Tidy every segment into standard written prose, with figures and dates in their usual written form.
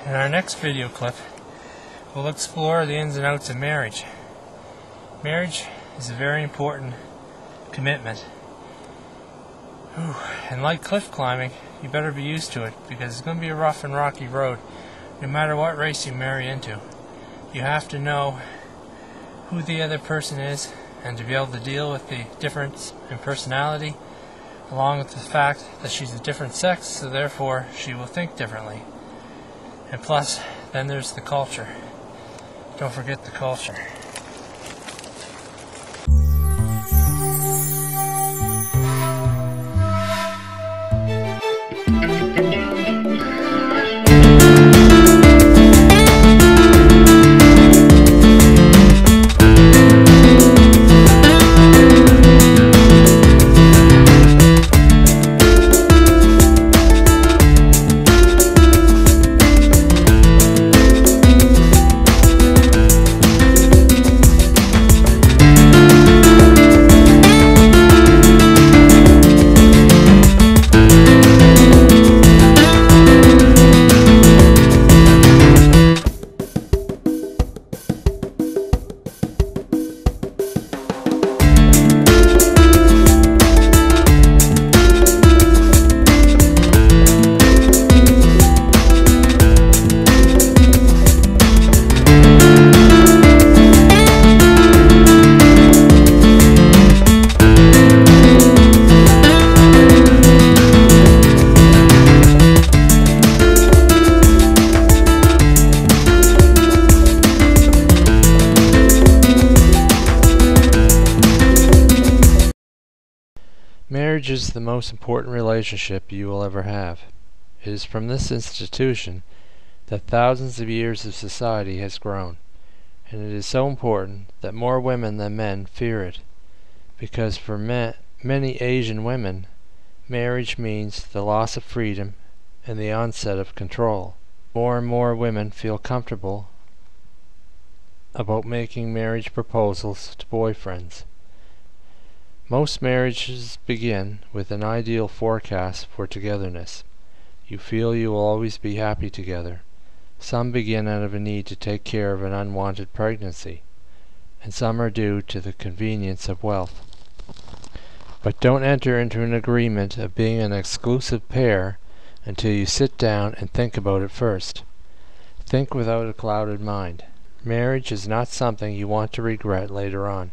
In our next video clip, we'll explore the ins and outs of marriage. Marriage is a very important commitment. And like cliff climbing, you better be used to it, because it's going to be a rough and rocky road no matter what race you marry into. You have to know who the other person is, and to be able to deal with the difference in personality, along with the fact that she's a different sex, so therefore she will think differently. And plus, then there's the culture. Don't forget the culture. Marriage is the most important relationship you will ever have. It is from this institution that thousands of years of society has grown, and it is so important that more women than men fear it, because for many Asian women, marriage means the loss of freedom and the onset of control. More and more women feel comfortable about making marriage proposals to boyfriends. Most marriages begin with an ideal forecast for togetherness. You feel you will always be happy together. Some begin out of a need to take care of an unwanted pregnancy, and some are due to the convenience of wealth. But don't enter into an agreement of being an exclusive pair until you sit down and think about it first. Think without a clouded mind. Marriage is not something you want to regret later on.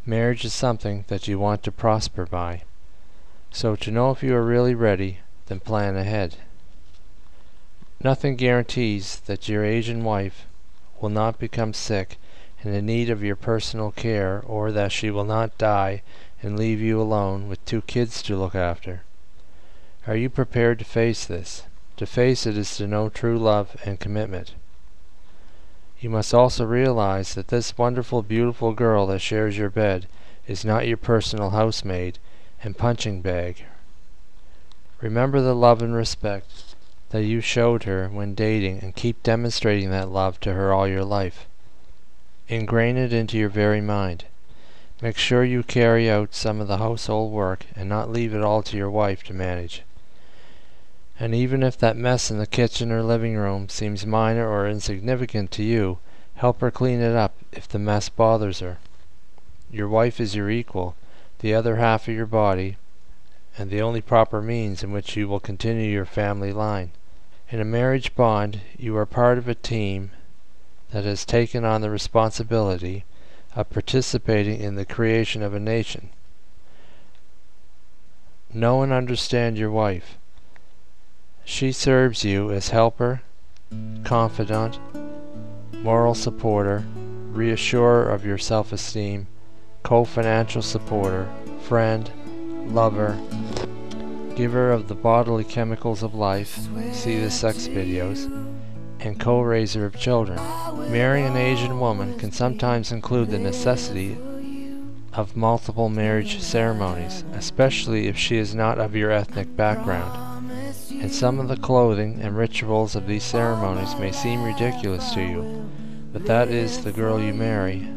Marriage is something that you want to prosper by. So to know if you are really ready, then plan ahead. Nothing guarantees that your Asian wife will not become sick and in need of your personal care, or that she will not die and leave you alone with 2 kids to look after. Are you prepared to face this? To face it is to know true love and commitment. You must also realize that this wonderful, beautiful girl that shares your bed is not your personal housemaid and punching bag. Remember the love and respect that you showed her when dating, and keep demonstrating that love to her all your life. Ingrain it into your very mind. Make sure you carry out some of the household work and not leave it all to your wife to manage. And even if that mess in the kitchen or living room seems minor or insignificant to you, help her clean it up if the mess bothers her. Your wife is your equal, the other half of your body, and the only proper means in which you will continue your family line. In a marriage bond, you are part of a team that has taken on the responsibility of participating in the creation of a nation. Know and understand your wife. She serves you as helper, confidant, moral supporter, reassurer of your self-esteem, co-financial supporter, friend, lover, giver of the bodily chemicals of life, see the sex videos, and co-raiser of children. Marrying an Asian woman can sometimes include the necessity of multiple marriage ceremonies, especially if she is not of your ethnic background. And some of the clothing and rituals of these ceremonies may seem ridiculous to you, but that is the girl you marry,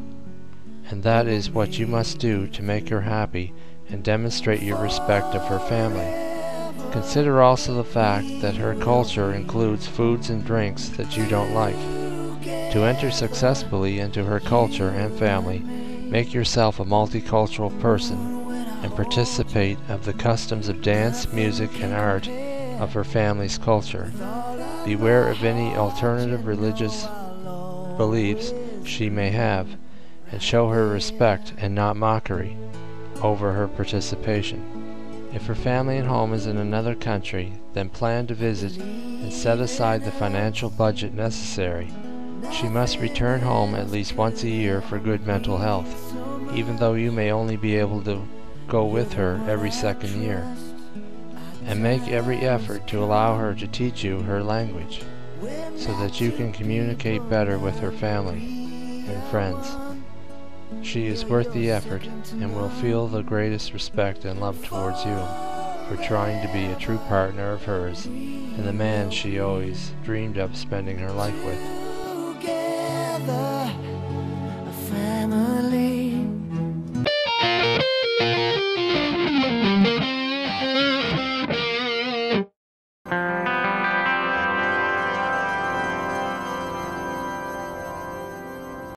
and that is what you must do to make her happy and demonstrate your respect of her family. Consider also the fact that her culture includes foods and drinks that you don't like. To enter successfully into her culture and family, make yourself a multicultural person and participate of the customs of dance, music, and art of her family's culture. Beware of any alternative religious beliefs she may have, and show her respect and not mockery over her participation. If her family and home is in another country, then plan to visit and set aside the financial budget necessary. She must return home at least once a year for good mental health, even though you may only be able to go with her every second year. And make every effort to allow her to teach you her language, so that you can communicate better with her family and friends. She is worth the effort and will feel the greatest respect and love towards you for trying to be a true partner of hers and the man she always dreamed of spending her life with.